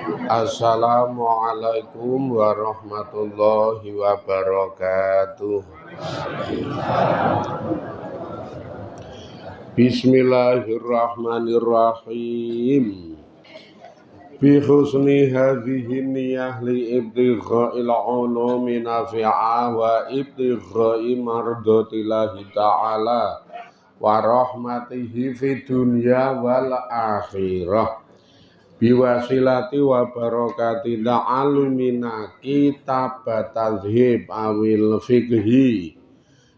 Assalamualaikum warahmatullahi wabarakatuh. Bismillahirrahmanirrahim. Bi husni hadhihi niyyah li ibtigha'il ulumi nafi'a wa ibtigha'i mardatillahi ta'ala wa rahmatihi fid dunya wal akhirah. Biwasilati wa barakati ta'alumina kitab tazhib awil fikhi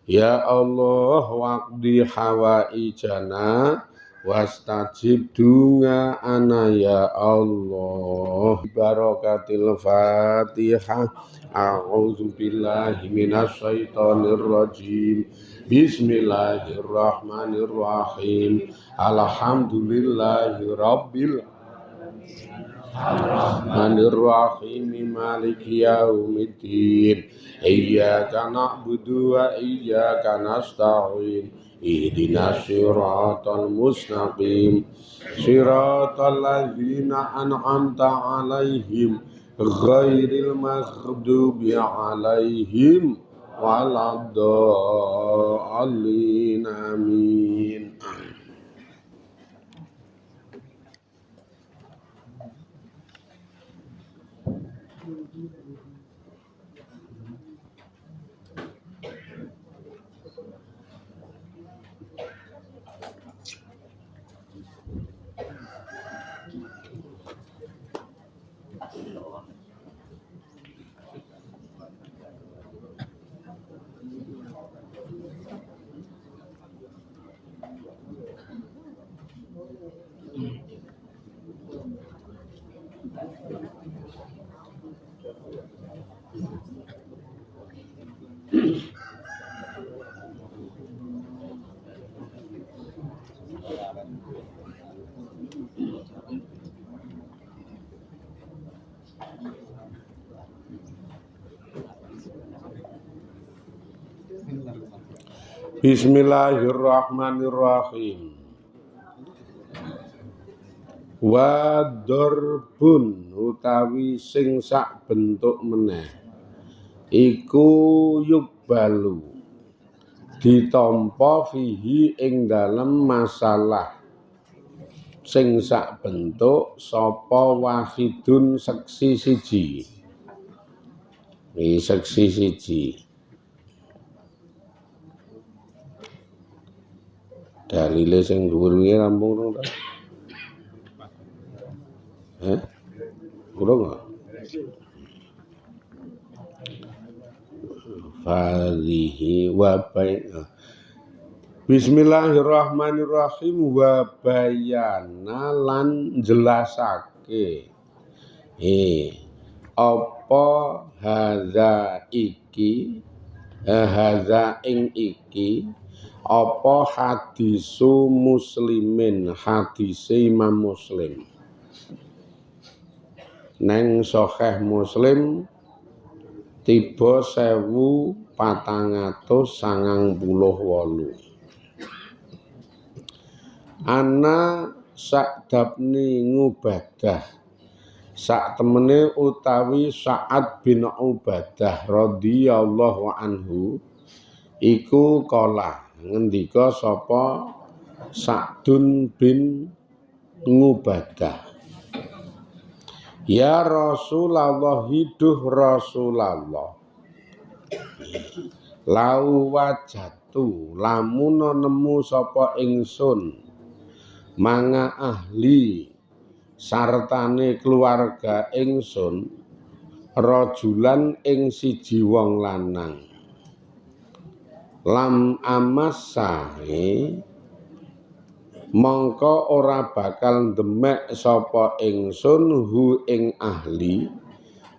ya Allah waqdi hawaijana wastajib dunga ana ya Allah barakatil fatihah a'udzu billahi minasy syaithanir rajim bismillahirrahmanirrahim alhamdulillahi rabbil Rahmanir-Rahim Maliki Yaumiddin Iyyaka na'budu wa iyyaka nasta'in Ihdinas siratal mustaqim Siratal ladzina an'amta 'alaihim ghairil maghdubi 'alaihim waladdallin amin. Bismillahirrahmanirrahim. Wa darbun utawi sing sak bentuk meneh iku yukbalu ditampa fihi ing dalem masalah sing sak bentuk sapa wahidun seksi siji. Seksi siji. Dalile sing dhuwur wingi rampung to ta? Kurang nggak? Fadhihi wa Bismillahirrahmanirrahim wa bayana lan jelasake. Apa hadza iki hadza ing iki apa hadisu muslimin hadise Imam Muslim neng Sahih Muslim tiba 1498 ana Sa'dabni Ubadah sak temene utawi Sa'ad bin Ubadah radhiyallahu anhu iku kala ngendika sapa Sa'dun bin Ubadah, ya Rasulullah hiduh Rasulullah lau wajatu lamun nemu sapa ingsun manga ahli sartane keluarga ingsun rajulan ing siji wong lanang lam amasahe mongko ora bakal demek sapa ingsun hu ing ahli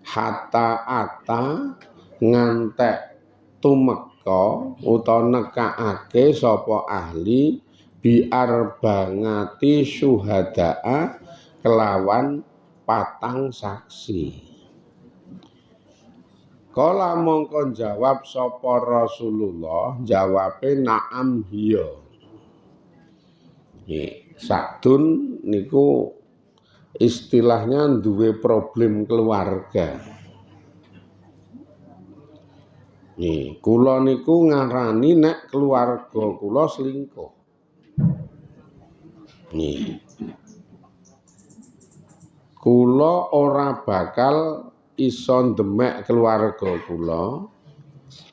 hatta ata ngantek tumeka utawa nekake sapa ahli biar bangati syuhadaa kelawan 4 saksi. Kala mongko jawab sapa Rasulullah jawabe na'am hiya. Sa'dun niku istilahnya duwe problem keluarga. Nih, kula niku ngarani nek keluarga kula selingkuh. Nih. Kula ora bakal iso ndemek keluarga kula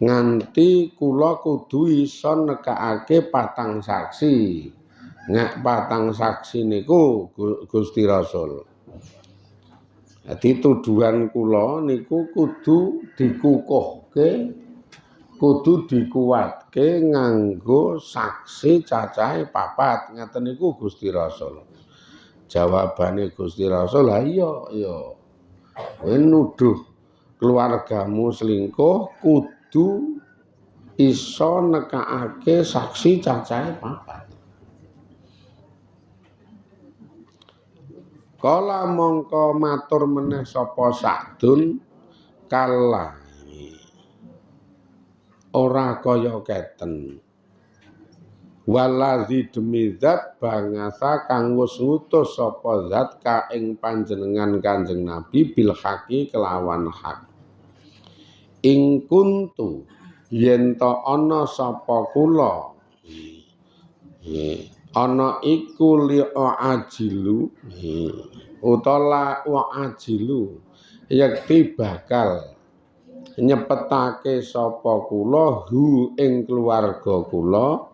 nganti kula kudu iso nekakake patang saksi. Nek patang saksi niku Gusti Rasul. Jadi tuduhan kula niku kudu dikukuhke, kudu dikuatke nganggo saksi cacahe 4. Ngeten niku Gusti Rasul. Jawabane Gusti Rasul, "Ha iya, kowe nuduh keluargamu selingkuh kudu iso nekakake saksi cacahe 4." Kala mongko matur meneh sapa Sa'dun, "Kala ora kaya keten. Waladzi demi zat bangasa kang wis ngutus sapa zat ka ing panjenengan Kanjeng Nabi bil haqi kelawan hak. Ing kuntu yen ta ana sapa kula ana iku ajilu utawa ajilu yakti bakal nyepetake sapa kula hu ing keluarga kula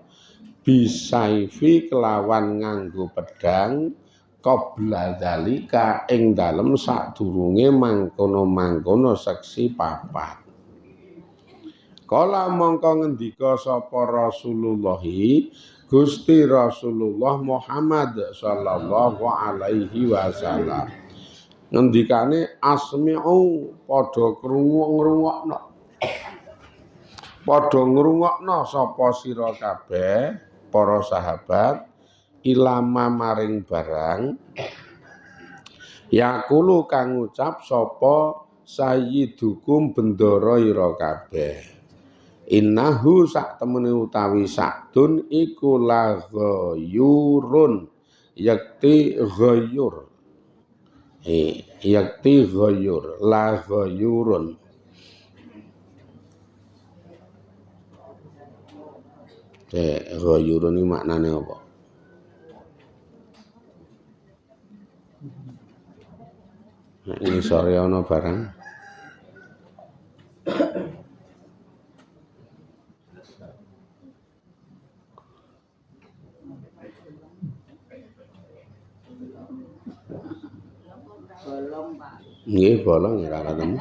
bisaifi kelawan nganggo pedang qabla dzalika ing dalem sadurunge mangkono-mangkono seksi 4. Kala mongko ngendika sapa Rasulullah Gusti Rasulullah Muhammad sallallahu alaihi wasallam ngendikane asmi'u padha ngrungokno sapa sira kabeh para sahabat ilama maring barang yakulu kang ngucap sapa sayyidukum bendara ira kabeh. Innahu sak temene utawi Sa'dun iku la ghayyurun yakti ghayyur. Yakti ghayyur, la ghayyurun. Ghayyurun iki maknane apa? Nek ngisore ana barang nggih bolong ora ketemu.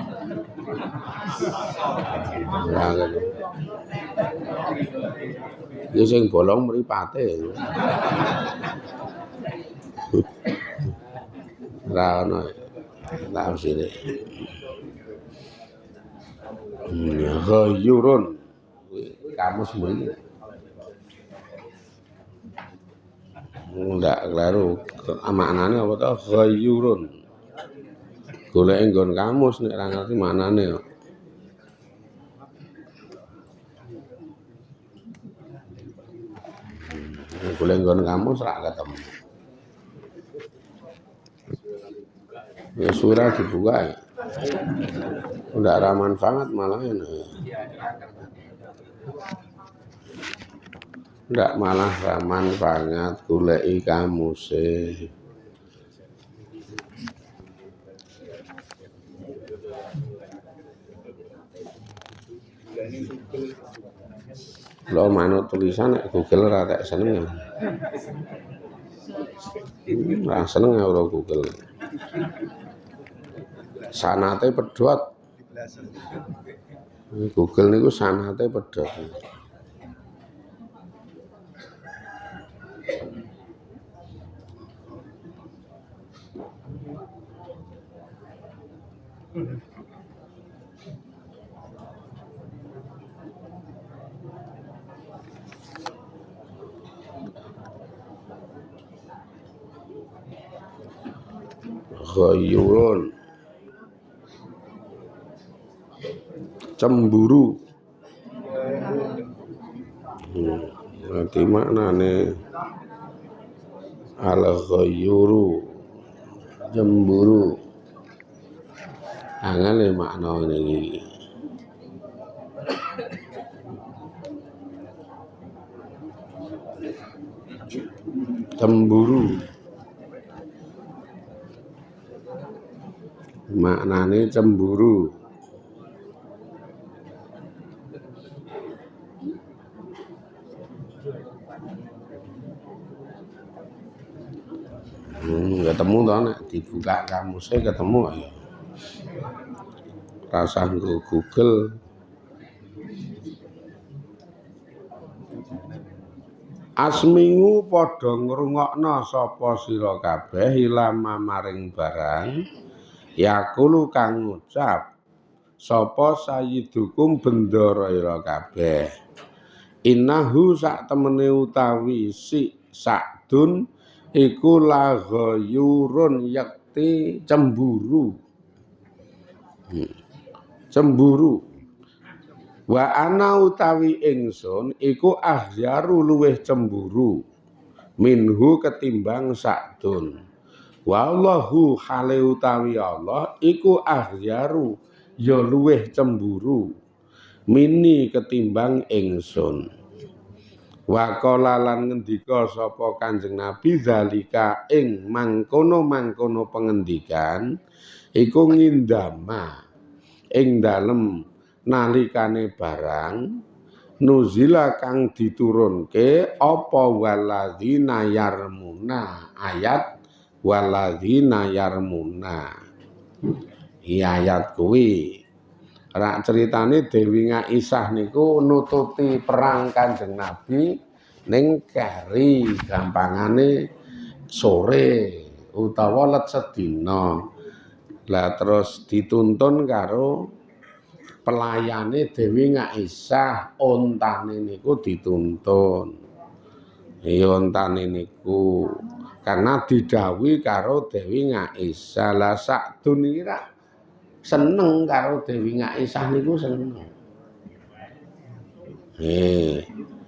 Ora ketemu. Ya sing bolong mripate. Ora ono. Tafsire. Ghayyurun. Kamus mriki. Ndak kleru. Maknane apa to? Ghayyurun. Golek nggon kamus nek ora ngerti maknane kok. Golek nggon kamus ora ketemu. Ya surah dibuka ya. Ndak ra manfaat malah ini. Ndak malah ra manfaat goleki kamuse. Lo manut tulisan nek Google ora tak seneng. Ora seneng ora Google. Sanate pedhot. Google niku sanate pedhot. Ghayyurun cemburu. Nanti maknane al-ghayyuru Cemburu. Angel makna iki. Cemburu. Maknane cemburu. Ketemu toh nek dibuka kamusnya ketemu ya. Rasa nggo Google. Asmingu padha ngrungokna sapa sira kabeh ilama maring barang yakulu kang ngucap sapa sayyidukum bendara ira kabeh innahu sak temene utawi si Sa'dun iku laghayurun yakti cemburu. Cemburu. Wa ana utawi ingsun iku ahyaru luweh cemburu minhu ketimbang Sa'dun. Wallahu hale utawi Allah iku ahyaru ya luweh cemburu mini ketimbang ingsun. Wa qala lan ngendika sapa Kanjeng Nabi zalika ing mangkono-mangkono pengendikan iku ngindama ing dalem nalikane barang nuzila kang diturunke apa waladzina yarmuna ayat waladzina yarmuna ayat kuwi rak ceritane Dewi Ngaisah niku nututi perang Kanjeng Nabi ning keri gampangane sore utawa let sedina lah terus dituntun karo pelayane Dewi Ngaisah ontane niku dituntun. Ya ontane niku karena didhawuhi karo Dewi Ngaisah. Lah Sa'dun iki ra seneng karo Dewi Ngaisah niku seneng.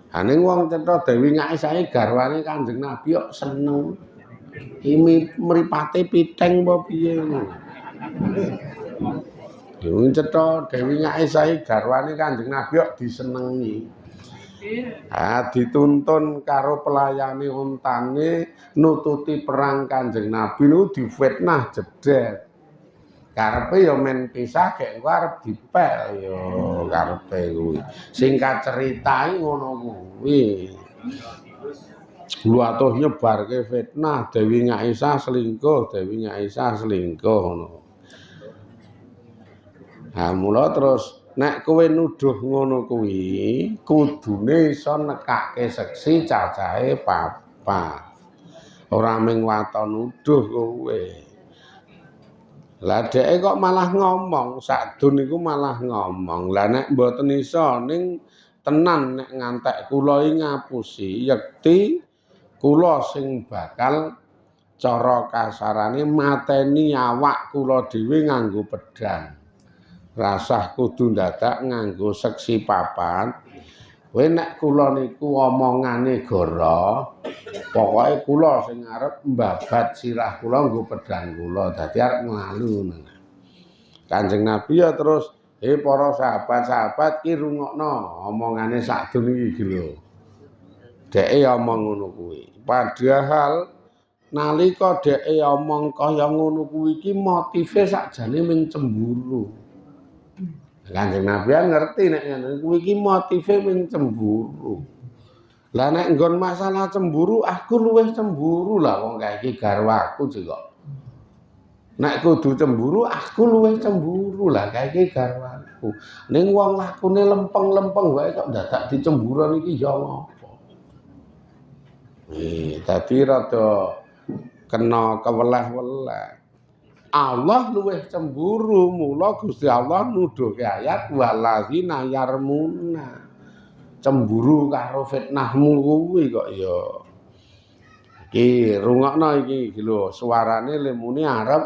Ning wong cetha Dewi Ngaisah iki garwane Kanjeng Nabi kok seneng. Iki mripate piteng apa piye ngono. Wong cetha Dewi Ngaisah garwane Kanjeng Nabi kok disenengi. Dituntun karo pelayane untane nututi perang Kanjeng Nabi niku difitnah jedet. Karepe ya men pisah gek engko arep dipel ya karepe kuwi. Singkat cerita ngono kuwi. Lu atuh nyebarke fitnah Dewi Ngaisah selingkuh, Dewi Ngaisah selingkuh ngono. Mula terus nek kowe nuduh ngono kuwi kudune iso nekake seksi cacahe papat. Ora mung waton nuduh kowe. Lah dheke kok malah ngomong, Sa'dun niku malah ngomong. Lah nek mboten iso ning tenan nek ngantek kula iki ngapusi yekti kula sing bakal cara kasarane mateni awak kula dhewe nganggo pedhang. Rasah kudu dadak nganggo seksi papat. Kowe nek kula niku omongane goro, pokoke kula sing arep mbabat sirah kula nggo pedhang kula, dadi arep nglalu. Kanjeng Nabi ya terus, para sahabat-sahabat ki rungokno omongane Sa'dun iki lho. Dheke omong ngono kuwi. Padahal nalika dheke omong kaya ngono kuwi iki motive sakjane mung cemburu. Kanjeng Nabi ngerti nek ngene kuwi iki motive mung cemburu. Lah nek nggon masalah cemburu aku luwih cemburu lah wong kae iki garwaku kok. Nek kudu cemburu aku luwih cemburu lah kae iki garwaku. Ning wong lakune lempeng-lempeng wae kok dadak dicemburon iki ya ngopo. Dadi rada kena keweleh-weleh. Allah luwih cemburu, mula Gusti Allah nuduhke ayat waladzina yarmuna. Cemburu karo fitnahmu kuwi kok ya. Iki rungokno iki lho, suarane lemune arep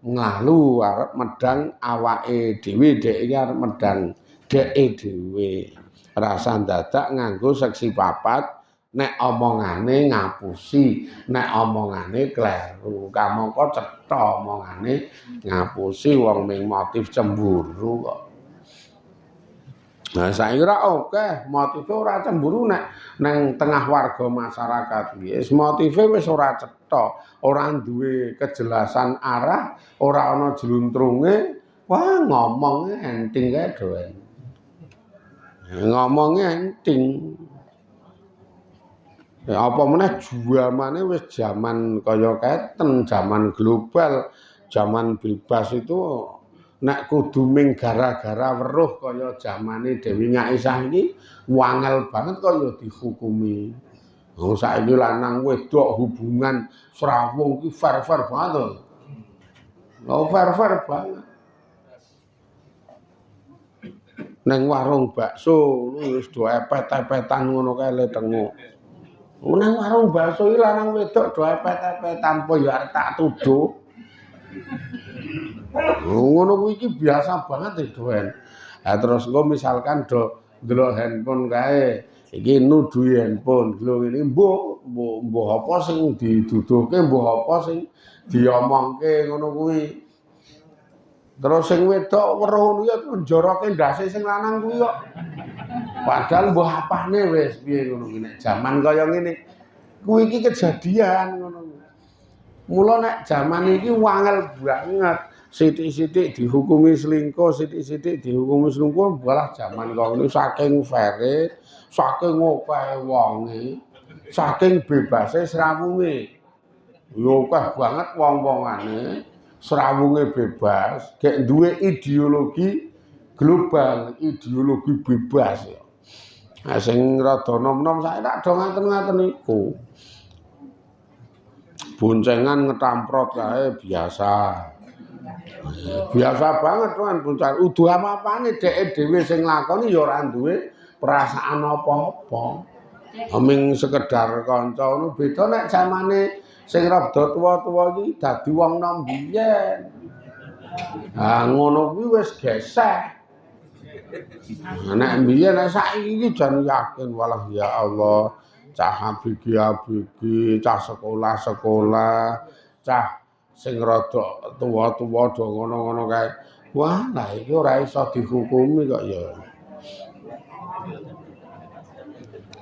nglalu, arep medang awake dhewe, dhek iki arep medang dheke dhewe. Rasa dadak nganggo seksi papat nek omongane ngapusi, nek omongane kleru. Kamangka cetha omongane ngapusi wong ming motif cemburu kok. Nah saiki ora akeh motife ora cemburu nek nang tengah warga masyarakat wis motife wis ora cetha, ora duwe kejelasan arah, ora ana jluntrunge, wah ngomonge enting kae doen. Ngomonge enting. Ya apa meneh jamane wis jaman kaya keten, jaman global, jaman bebas itu nek kudu ming gara-gara weruh kaya jamane Dewi Nyaisah iki wangel banget kaya dihukumi. Oh saiki lanang wedok hubungan srawung ki fair-fair banget. Oh fair-fair banget. Neng warung bakso wis do epet-epetan ngono kae le tengok. Nang warung bakso iki lanang wedok do epet-epetan apa ya arep tak tuduh. Ngono kuwi iki biasa banget doen. Lah terus engko misalkan do ndelok handphone kae, iki nuduhi handphone. Lho ngene mbuh apa sing diduduhke, mbuh apa sing diomongke ngono kuwi. Terus sing wedok weruh ngono ya njoroke ndase sing lanang kuwi kok. Padahal mbuh apane wis piye ngono kuwi nek jaman kaya ngene. Kuwi iki kejadian ngono. Mula nek jaman iki wangel banget. Sithik-sithik dihukumi selingkuh, sithik-sithik dihukumi selingkuh, malah jaman kaya ngene saking faire, saking akeh wonge, saking bebase srawunge. Yo akeh banget wong-wongane srawunge bebas, gek duwe ideologi global, ideologi bebas ya. Nah sing rada nom-nom saiki tak do ngaten-ngaten niku. Boncengan ngetamprot kae biasa. Biasa banget kan boncengan. Udu apa-apane dheke dhewe sing lakoni ya ora duwe perasaan apa-apa. Aming sekedar kanca ngono beda nek zamane sing rada tuwa-tuwa iki dadi wong nom biyen. Ah ngono kuwi wis geseh. Nek biyen nek saiki iki jan yakin walah ya Allah, cah ABG, cah sekolah, cah sing rada tuwa-tuwa do ngono-ngono kae. Wah, lah iki ora iso dihukumi kok ya.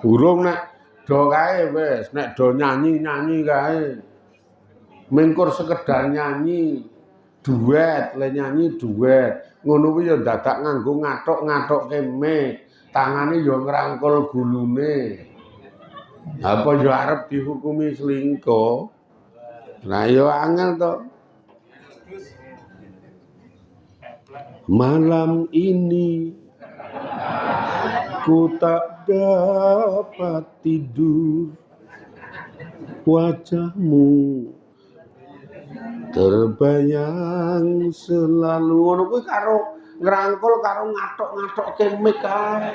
Burung nek do kae wis, nek do nyanyi-nyanyi kae. Mengkur sekedar nyanyi duet, le nyanyi duet. Ngono kuwi ya dadak nganggo ngathuk-ngathukke mic, tangane ya ngrangkul gulune. Apa ya arep dihukumi selingkuh? Lah ya angel to. Malam ini ku tak dapat tidur, wajahmu terbayang selalu. Ngono kuwi karo ngrangkul karo ngathuk-ngathukke mic kae.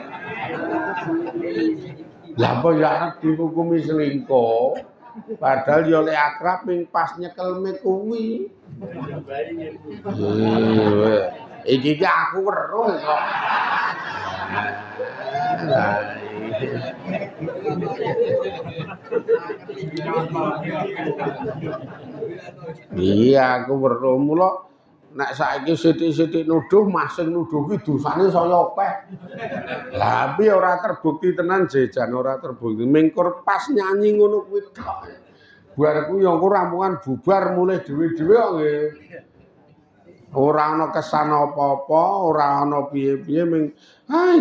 Lah apa ya arep dihukumi selingkuh? Padahal ya lek akrab ping pas nyekel mic kuwi. Iki aku weruh kok. Iya aku weruh mula nek saiki sithik-sithik nuduh masing nuduh ki dosane saya akeh. Lah tapi ora terbukti tenan jejan ora terbukti. Mingkur pas nyanyi ngono kuwi tok. Bar kuwi ya rampungan bubar mulih dhewe-dhewe kok nggih. Ora ana kesan apa-apa, ora ana piye-piye ming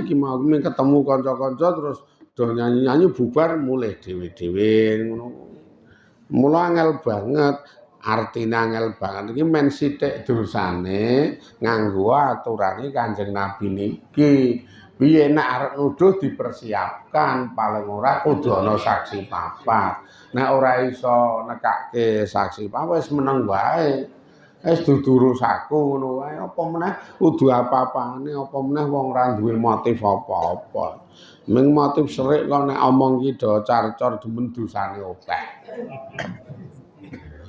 iki mau ming ketemu kanca-kanca terus do nyanyi-nyanyi bubar mulih dhewe-dhewe ngono. Mula angel banget, artine angel banget iki men sithik dosane nganggo aturane Kanjeng Nabi niki. Piye nek arep nuduh dipersiapkan, paling ora kudu ana saksi papat. Nek ora iso nekake saksi papat wis meneng wae. Wis dudu urusaku ngono wae apa meneh kudu apa-apane apa meneh wong ora duwe motif apa-apa. Ming motif serik kok nek omong ki do carcor demen dosane akeh.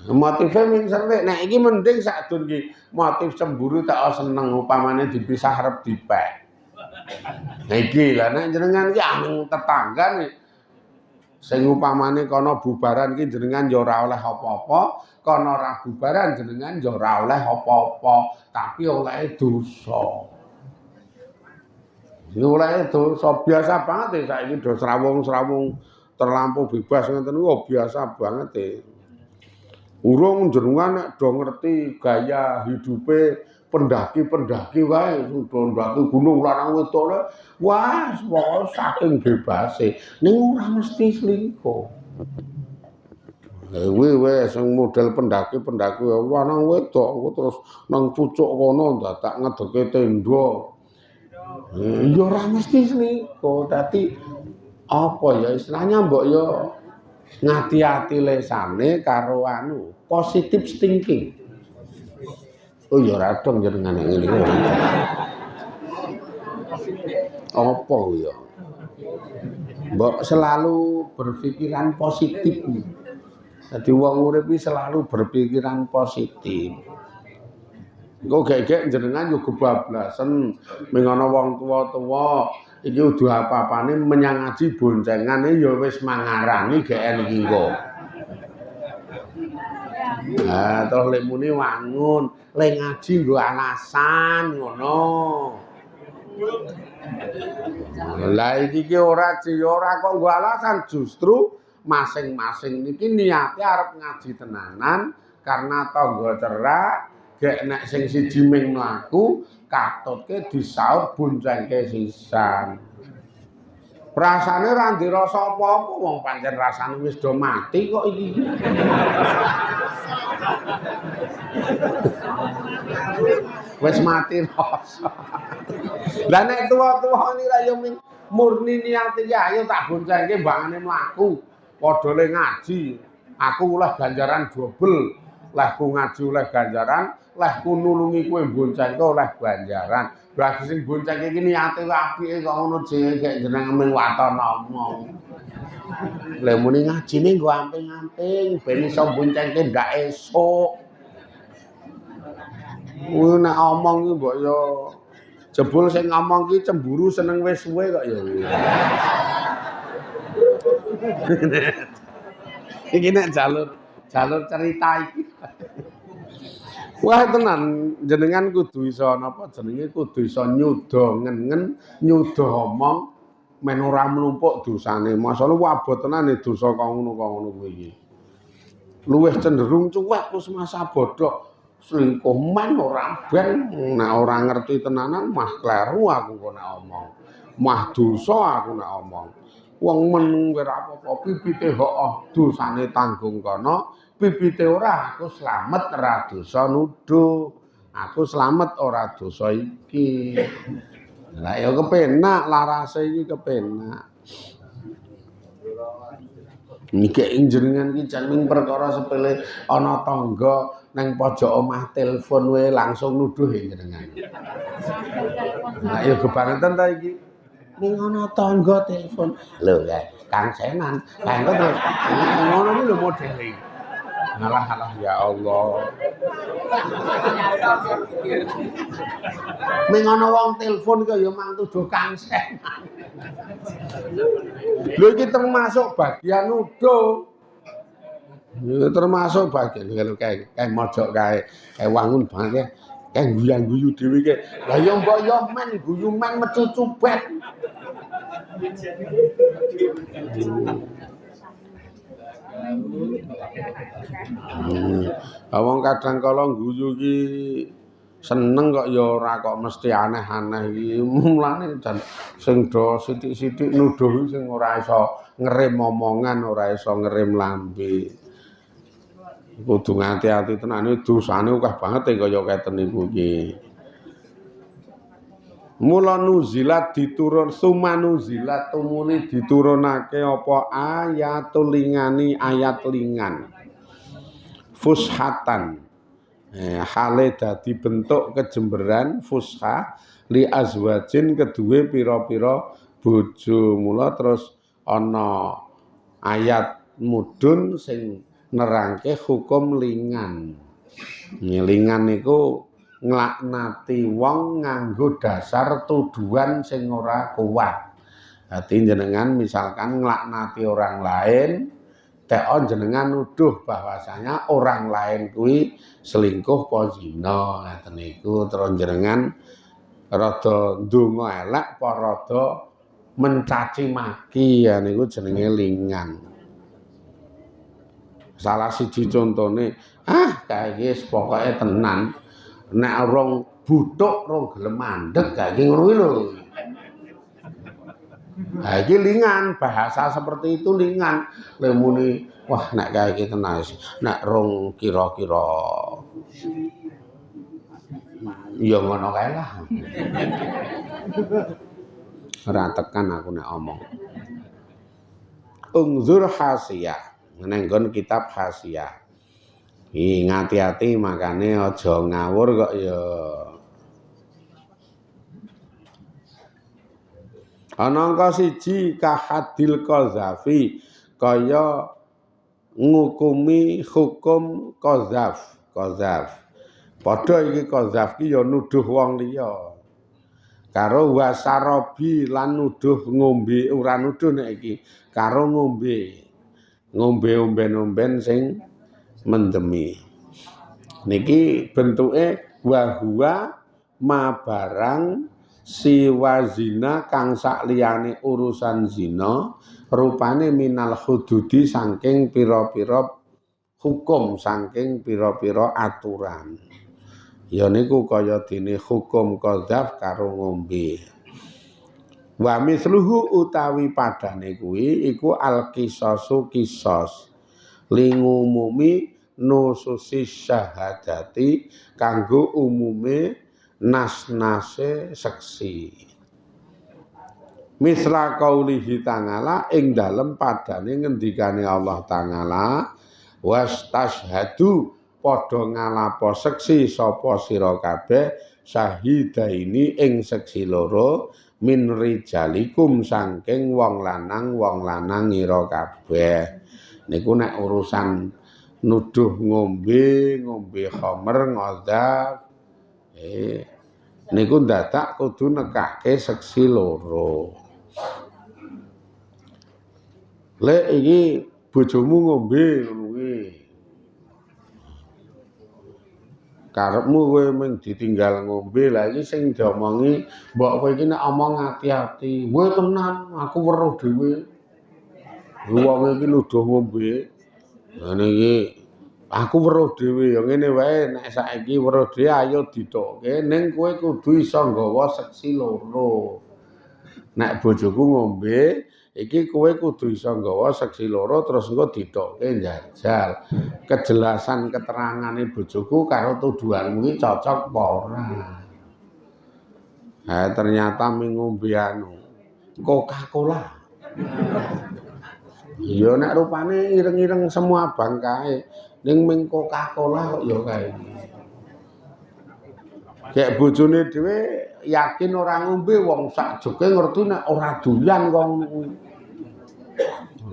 Motife ming serik nek iki mending sadurung ki motif cemburu tak seneng upamane dipisah arep dipek. Nah iki lah nek jenengan ki ameng tetanggan Sing upamane kono bubaran ki jenengan ya ora oleh apa-apa, kono ora bubaran jenengan ya ora oleh apa-apa, tapi oleh dosa. Oleh dosa biasa banget saiki do srawung-srawung terlampau bebas ngeten niku biasa banget Urung jenengan nek do ngerti gaya hidupe pendaki-pendaki wae sudah ndaki gunung lanang wedok wah pokoke saking bebase ning ora mesti selingkuh. Kuwi sing model pendaki-pendaki lanang wedok terus nang pucuk kono dadak ngedeke tenda. Ya ora mesti selingkuh, dadi apa ya istilahnya mbok ya ngati-ati lesane karo positive thinking. Oh ya ora dong jenengan ngene iki. Apa ya? Mbok selalu berpikiran positif. Dadi wong urip iki selalu berpikiran positif. Engko gek-gek jenengan yo kebablasan ming ana wong tuwa-tuwa iki udu apa-apane menyang ngaji boncengane ya wis mangarani geken iki engko. Nah, terus lek muni wangun, lek ngaji nggo alasan ngono. Lah iki ki ora kok nggo alasan, justru masing-masing niki niate arep ngaji tenanan karena tangga cerak, gek nek sing siji ming mlaku katutke disaut boncengke sisan. Rasane ra ndirasa apa-apa wong pancen rasane wis do mati kok iki. Wis mati rasa. Lah nek tuwa-tuwa ni ra yo murni niate ya ayo tak boncengke mbangane mlaku. Padha le ngaji. Aku oleh ganjaran dobel. Lehku ngaji oleh ganjaran, lehku nulungi kowe boncengke oleh ganjaran. Berarti sing boncengke iki niate apike kok ngono jenenge gek jeneng ming waton omong. Lah muni ngajine nggo amping-amping ben iso boncengke ndak esuk. Kuwi nek omong ki mbok yo jebul sing ngomong ki cemburu seneng wis suwe kok ya. Iki nek jalur cerita iki. Wah tenan jenengan kudu iso napa jenenge kudu iso nyuda ngen nyuda omong men ora mlumpuk dosane. Masane wabot tenan dosa kok ngono kuwi iki. Luwih cenderung cuwek wis masa bodhok. Selingkuh men ora ben nek ora ngerti tenanan mah kleru aku kok nek omong. Mah dosa aku nek omong. Wong men ora apa-apa pipite hooh dosane tanggung kono. Pipite ora aku slamet ora dosa nuduh. Aku slamet ora dosa iki. Lah ya kepenak larase iki kepenak. Niki jenengan iki jan ming perkara sepele ana tangga nang pojok omah telepon wae langsung nuduh jenengan. Lah ya kebangetan ta iki. Ning ana tangga telepon. Lho Kang Senan, Kang terus ngono iki lho modele. Ngalah ya Allah. Ning ana wong telepon kok ya mantuduh Kang Senan. Lho iki termasuk bagian nuduh. Ya termasuk bagian kayak mojok kae wangun banget kayak guyang-guyu dhewe kae. Lah ya mbok yo men guyu men metu cupet. Wong kadang kala guyu ki seneng kok ya ora kok mesti aneh-aneh iki. Mulane jan sing do sithik-sithik nuduh sing ora iso ngerem omongan, ora iso ngerem lambe. Kudu ngati-ati tenan dosane akeh banget kaya keten niku iki. Mula nuzilat diturun sumanuzilat tumuli diturunake apa ayatul lingani ayat lingan. Fushatan. Hale dadi bentuk kejemberan fusha li azwajin kedue pira-pira bojo. Mula terus ana ayat mudhun sing nerangke hukum lingan. Lingan niku nglaknati wong nganggo dasar tuduhan sing ora kuat. Dadi jenengan misalkan nglaknati orang lain, teon jenengan nuduh bahwasanya orang lain kuwi selingkuh apa zina ngaten niku terus jenengan rada ndonga elek apa rada mencaci maki ya niku jenenge lingan. Salah siji contone kae iki pokoke tenan nek rong butuk rong gelem mandeg kae iki ngono lho. Nah, iki lingan, bahasa seperti itu lingan. Lemuni, wah nek kae iki tenan nek rong kira-kira ya ngono kae lah. Ora tekan aku nek omong. Ungzur hasiyah, nenggon kitab hasiyah. Ngati-ati makane aja ngawur kok ya. Ana angka siji kahadil qazafi kaya ngukumi hukum qazaf. Padha iki qazaf ki ya nuduh wong liya. Karo wasarobi lan nuduh ngombe ora nuduh nek iki karo ngombe. Ngombe omben-omben sing mendemi. Niki bentuke wa huwa ma barang siwa zina kang sakliyane urusan zina rupane minal hududi saking pira-pira hukum saking pira-pira aturan ya niku kaya dene hukum qadzaf karo ngombe wa misluhu utawi padane kuwi iku al qisasu qisas lingumumi nususis syahadati kanggo umume nas-nase seksi. Misla qaulihi ta'ala ing dalem padane ngendikane Allah Ta'ala wastashhadu padha ngalapo seksi sapa sira kabeh syahidaini ing seksi loro min rijalikum saking wong lanang ira kabeh. Niku nek urusan nuduh ngombe khamr ngadab niku dadak kudu nekake seksi loro. Lek iki bojomu ngombe ngono kuwi. Karepmu kowe mung ditinggal ngombe, lah iki sing diomongi mbok kowe iki nek omong ati-ati. Kowe tenan, aku weruh dhewe. Wong iki nuduh ngombe. Ngene iki aku weruh dhewe ya ngene wae nek saiki weruh dhewe ayo ditokke ning kowe kudu iso nggawa seksi loro. Nek bojoku ngombe iki kowe kudu iso nggawa seksi loro terus engko ditokke njajal. Kejelasan keterangane bojoku karo tuduhanmu iki cocok apa ora. Ternyata ming ngombe anu Coca-Cola. Ya nek rupane ireng-ireng semua abang kae ning ming Coca-Cola kok ya kae. Kayak bojone dhewe yakin ora ngombe wong sak jeke ngerti nek ora doyan kok ngono kuwi.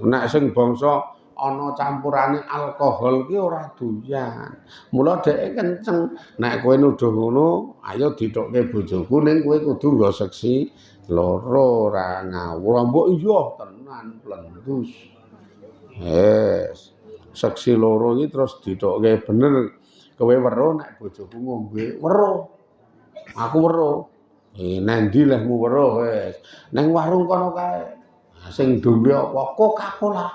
Nek sing bangsa ana campurane alkohol ki ora doyan. Mula dheke kenceng nek kowe nuduh ngono ayo ditokke bojoku ning kowe kudu nggo seksi loro ora ngawur. Mbok iya tenan plendus. Seksi loro iki terus ditokke bener kowe weruh nek bojoku ngombe weruh. Aku weruh. Nendi lehmu weruh wis. Nang warung kono kae. Sing dombe apa? Coca-Cola.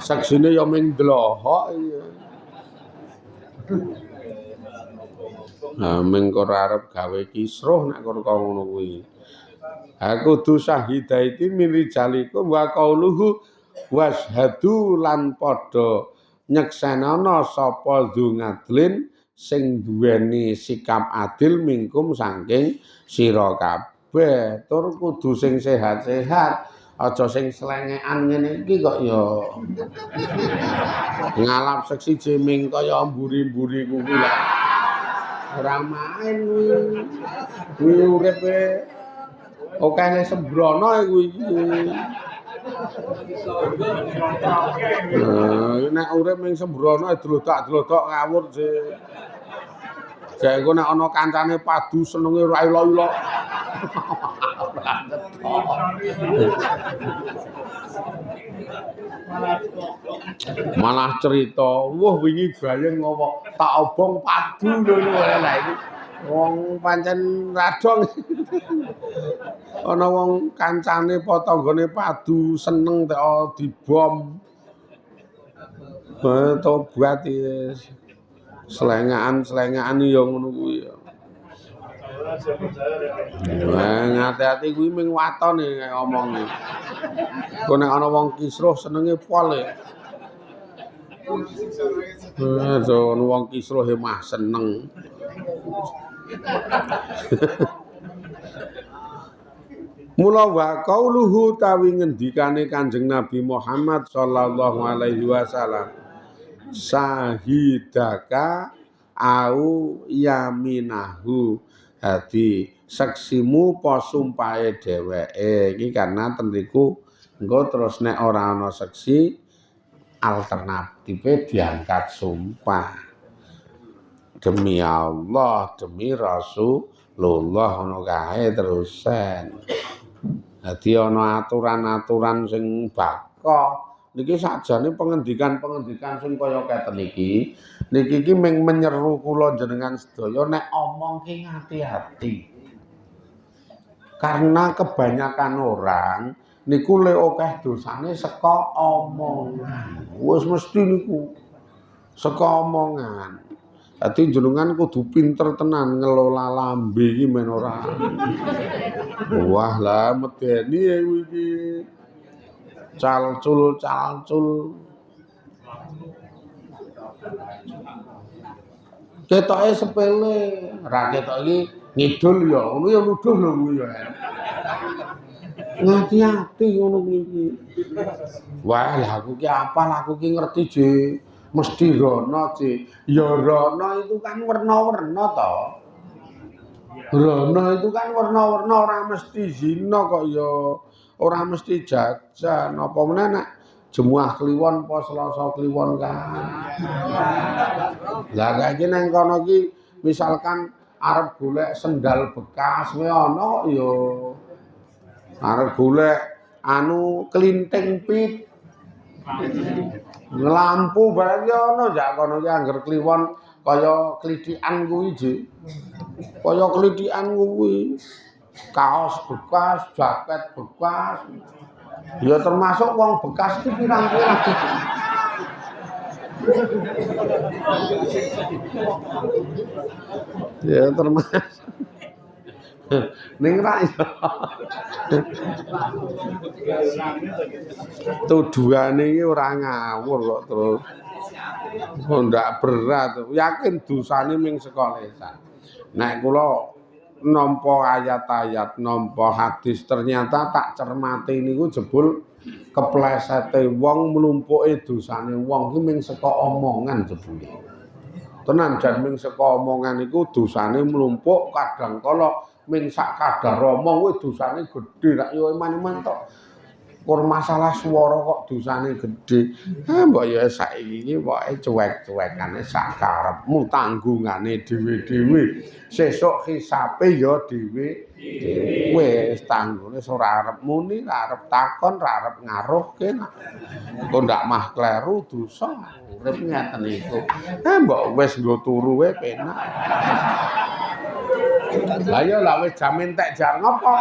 Seksine ya ming dlohok iki. Ming ora arep gawe kisruh nek kok ngono kuwi. Aku tu syahidaiti mili jalikum wa qauluhu washhadu lan padha nyeksenana sapa dzungadlin sing duweni sikap adil mingkum saking sira kabeh tur kudu sing sehat-sehat aja sing slengekan ngene iki kok ya ngalap seksi jeming kaya mburi-mburi kuwi lho ora main kuwi uripe okane sembrono kuwi nek urip ning sembrono dlodak-dlodak ngawur sih. Jek engko nek ana kancane padu senenge ora ilo-ilo. Malah cerita, wah wingi bayeng ngopo tak obong padu lho lha iki. Wong pancen radong. Ana wong kancane patanggane padu seneng tek dibom. Tobat wis. Selengakan ya ngono kuwi ya. Ngati-ati kuwi ming watone ngomong. Kok nek ana wong kisruh senenge pol ya. Wong kisruh mah seneng. Mula wa qauluhu tawi ngendikane Kanjeng Nabi Muhammad sallallahu alaihi wasallam sahidaka au yaminahu hadi seksimu apa sumpahe dheweke iki karena tentriku engko terus nek ora ana seksi alternatifnya diangkat sumpah demi Allah demi Rasulullah ngono kae terusan. Dadi ana aturan-aturan sing baka niki sakjane pengendikan-pengendikan sing kaya keten iki niki mung menyeru kula jenengan sedaya nek omong ki hati-hati. Karena kebanyakan orang niku le akeh dosane saka omongan. Wis mesti niku saka omongan. Dadi jenengan kudu pinter tenan ngelola lambe iki men ora. Wah lah medeni iki. Calcul. Ketoke sepele, ra ketok iki ngidul ya, ngono ya nuduh lho kuwi ya. Ngati-ati ngono kuwi. Wah, lah aku ki apal, aku ki ngerti je. Mesti rono je. Ya rono itu kan werna-werna to. Rono itu kan werna-werna ora mesti zina kok ya. Ora mesti jajan. Apa meneh nek Jemuah Kliwon apa Selasa Kliwon kan. Lah kaya nang kono ki misalkan arep golek sendal bekas kuwi ana kok ya. Arep golek anu klinting pit. Lampu barang ya ana jak kono ki angger kliwon kaya klithikan kuwi je. Kaya klithikan kuwi. Kaos bekas, jaket bekas. Ya termasuk wong bekas iki pirang-pirang. Ya termasuk. Ning ra ya. Tuduhane iki ora ngawur kok terus. Kok ndak berat. Yakin dosane ming saka lesan. Nek kula nampa ayat-ayat, nampa hadis ternyata tak cermati niku jebul keplesete wong mlumpuke dosane wong ki ming saka omongan jebule. Tenan jan ming saka omongan iku dosane mlumpuk kadang kala ming sak kadar omong kuwi dosane gedhe rak yo iman-iman tok. Kur masalah swara kok dosane gedhe. Mbok ya saiki iki pokoke cuek-cuekane sak karepmu tanggungane dhewe-dhewe. Sesuk hisape ya dhewe-dhewe. Wis tanggune ora arep muni, ora arep takon, ora arep ngaruhke. Kok ndak mah kleru dosa. Urip ngeten iku. Mbok wis nggo turu wae penak. Lah ya lah wis jam entek jar ngopo?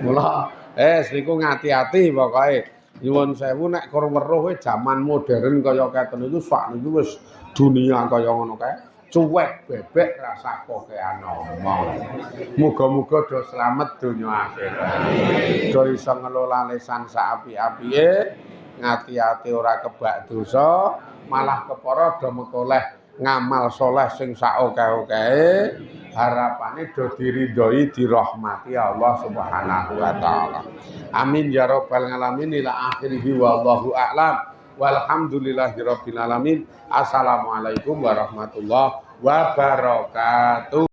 Mula niku ngati-ati pokoke. Nyuwun sewu nek kur weruh jaman modern kaya keten niku sak niku wis dunia kaya ngono kae. Cuek bebek rasa kokean omong. Muga-muga do slamet donya akhirat. Do iso ngelola lisan saapi-apike, ngati-ati ora kebak dosa, malah kepara do mekoleh ngamal soleh sing sak akeh-akehe. Harapane do diridhoi dirahmati Allah Subhanahu wa taala. Amin ya rabbal alamin ila akhirih wallahu a'lam. Walhamdulillahirabbil alamin. Assalamualaikum warahmatullahi wabarakatuh.